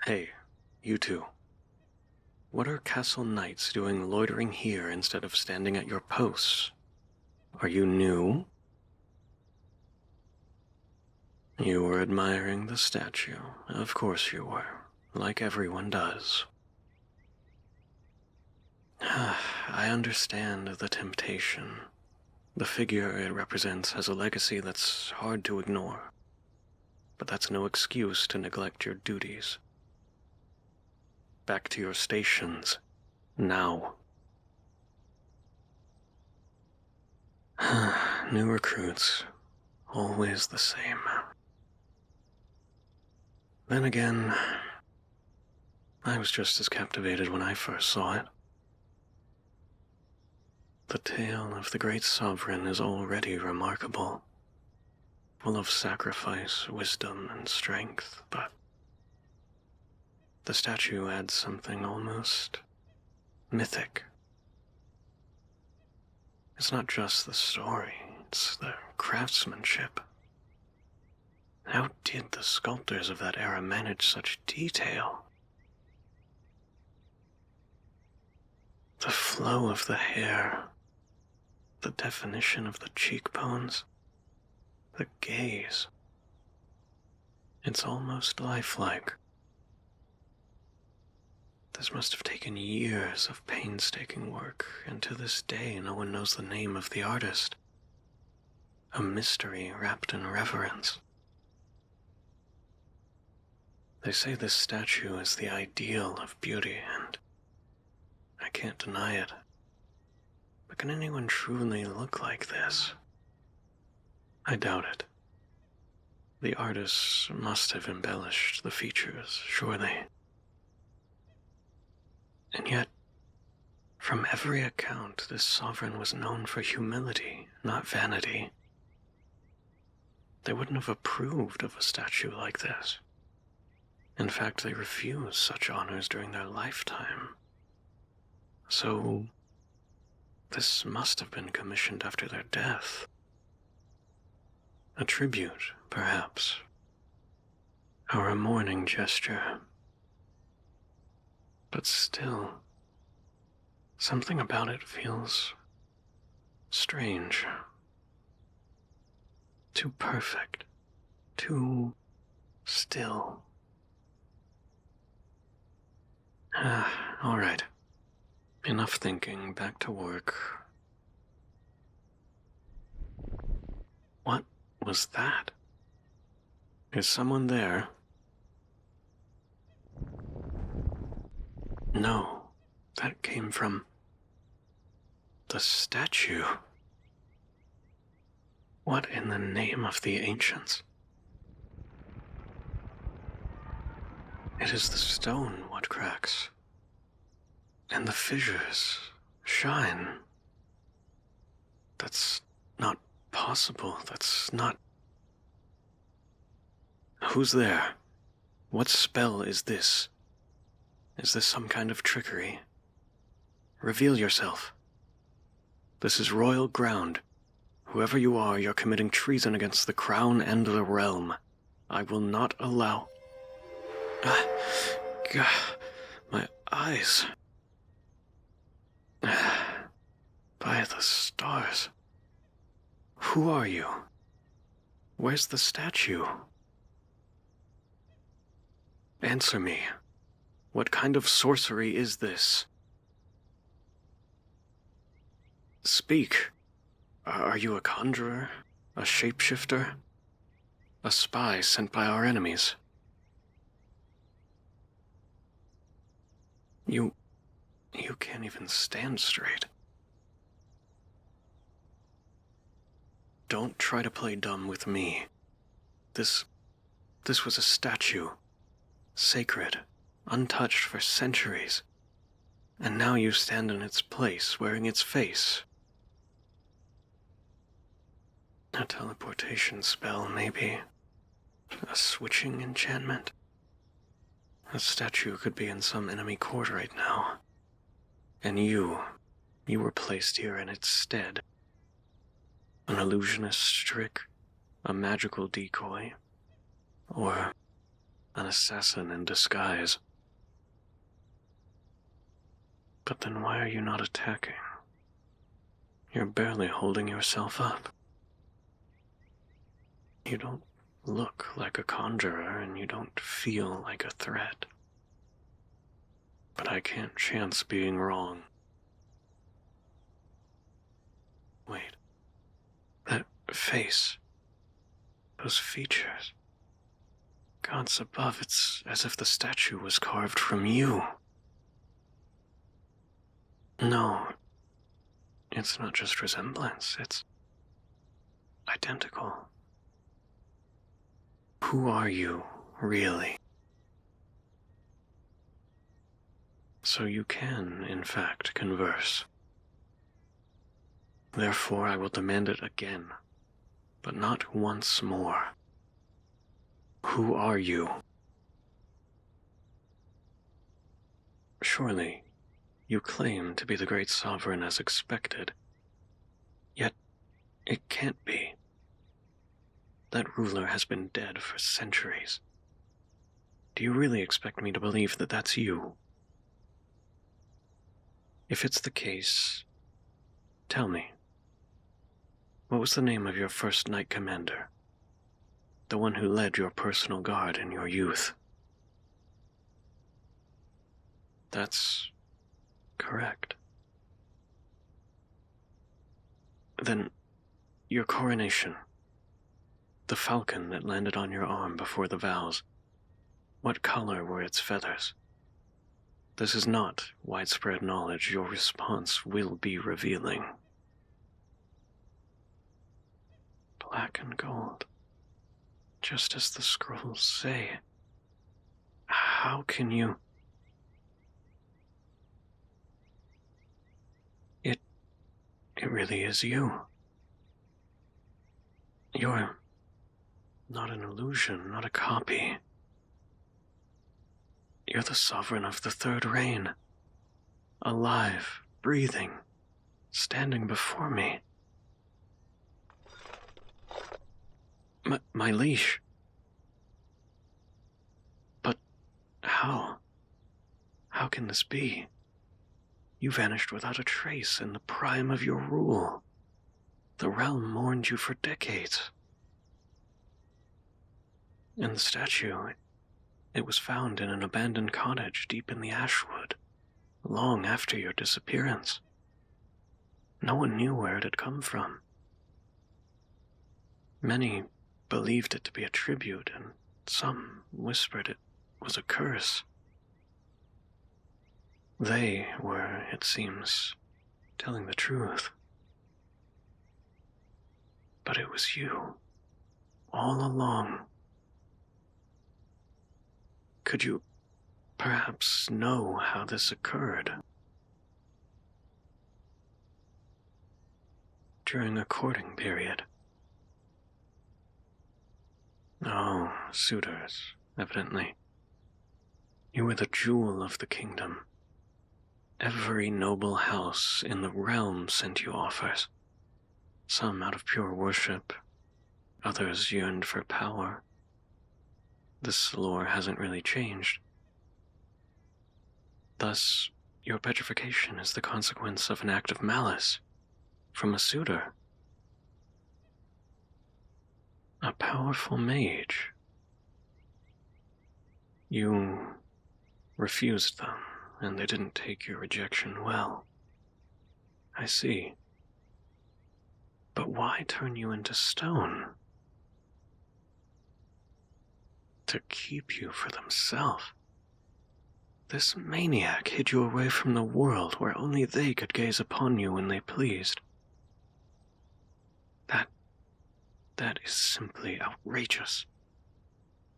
Hey, you two. What are castle knights doing loitering here instead of standing at your posts? Are you new? You were admiring the statue. Of course you were, like everyone does. I understand the temptation. The figure it represents has a legacy that's hard to ignore. But that's no excuse to neglect your duties. Back to your stations, now. New recruits, always the same. Then again, I was just as captivated when I first saw it. The tale of the great sovereign is already remarkable, full of sacrifice, wisdom, and strength, but the statue adds something almost mythic. It's not just the story, it's the craftsmanship. How did the sculptors of that era manage such detail? The flow of the hair, the definition of the cheekbones, the gaze. It's almost lifelike. This must have taken years of painstaking work, and to this day no one knows the name of the artist. A mystery wrapped in reverence. They say this statue is the ideal of beauty, and I can't deny it. But can anyone truly look like this? I doubt it. The artists must have embellished the features, surely. And yet, from every account, this sovereign was known for humility, not vanity. They wouldn't have approved of a statue like this. In fact, they refused such honors during their lifetime. So, this must have been commissioned after their death. A tribute, perhaps. Or a mourning gesture. But still, something about it feels strange. Too perfect. Too still. All right. Enough thinking, back to work. What was that? Is someone there? No, that came from the statue. What in the name of the ancients? It is the stone what cracks. And the fissures shine. That's not possible. That's not... Who's there? What spell is this? Is this some kind of trickery? Reveal yourself. This is royal ground. Whoever you are, you're committing treason against the crown and the realm. I will not allow... God, my eyes... By the stars. Who are you? Where's the statue? Answer me. What kind of sorcery is this? Speak. Are you a conjurer? A shapeshifter? A spy sent by our enemies? You can't even stand straight. Don't try to play dumb with me. This was a statue. Sacred, untouched for centuries. And now you stand in its place, wearing its face. A teleportation spell, maybe. A switching enchantment. A statue could be in some enemy court right now. And you were placed here in its stead. An illusionist trick, a magical decoy, or an assassin in disguise. But then why are you not attacking? You're barely holding yourself up. You don't look like a conjurer, and you don't feel like a threat. But I can't chance being wrong. Wait. That face. Those features. Gods above, it's as if the statue was carved from you. No. It's not just resemblance, it's identical. Who are you, really? So you can, in fact, converse. Therefore, I will demand it again, but not once more. Who are you? Surely, you claim to be the great sovereign as expected. Yet, it can't be. That ruler has been dead for centuries. Do you really expect me to believe that that's you? If it's the case, tell me. What was the name of your first knight commander? The one who led your personal guard in your youth? That's correct. Then, your coronation. The falcon that landed on your arm before the vows. What color were its feathers? This is not widespread knowledge. Your response will be revealing. Black and gold. Just as the scrolls say. How can you... It really is you. You're not an illusion, not a copy. You're the sovereign of the third reign. Alive, breathing, standing before me. My leash. But how? How can this be? You vanished without a trace in the prime of your rule. The realm mourned you for decades. And the statue, it was found in an abandoned cottage deep in the Ashwood, long after your disappearance. No one knew where it had come from. Many believed it to be a tribute, and some whispered it was a curse. They were, it seems, telling the truth. But it was you, all along. Could you perhaps know how this occurred? During a courting period. Oh, suitors, evidently. You were the jewel of the kingdom. Every noble house in the realm sent you offers. Some out of pure worship, others yearned for power. This lore hasn't really changed. Thus, your petrification is the consequence of an act of malice from a suitor. A powerful mage. You refused them, and they didn't take your rejection well. I see. But why turn you into stone? To keep you for themselves. This maniac hid you away from the world where only they could gaze upon you when they pleased. That is simply outrageous.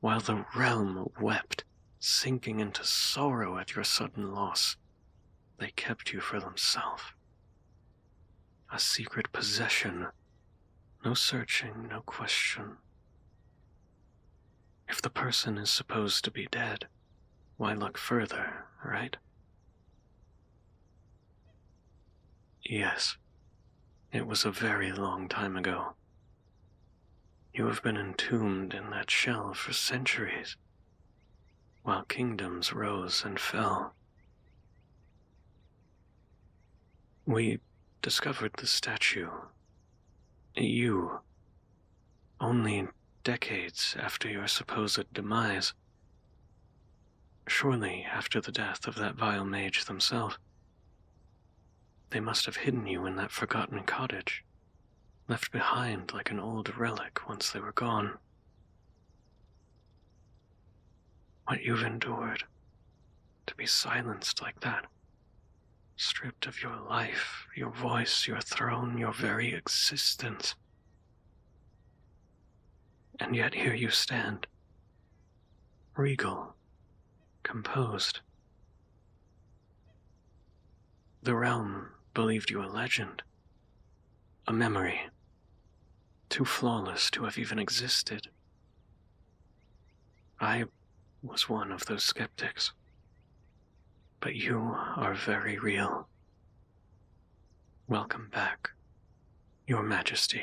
While the realm wept, sinking into sorrow at your sudden loss, they kept you for themselves. A secret possession. No searching, no question. If the person is supposed to be dead, why look further, right? Yes, it was a very long time ago. You have been entombed in that shell for centuries. while kingdoms rose and fell. We discovered the statue. You, only decades after your supposed demise. Surely after the death of that vile mage themselves. They must have hidden you in that forgotten cottage, left behind like an old relic once they were gone. What you've endured, to be silenced like that, stripped of your life, your voice, your throne, your very existence. And yet here you stand, regal, composed. The realm believed you a legend, a memory, too flawless to have even existed. I was one of those skeptics. But you are very real. Welcome back, Your Majesty.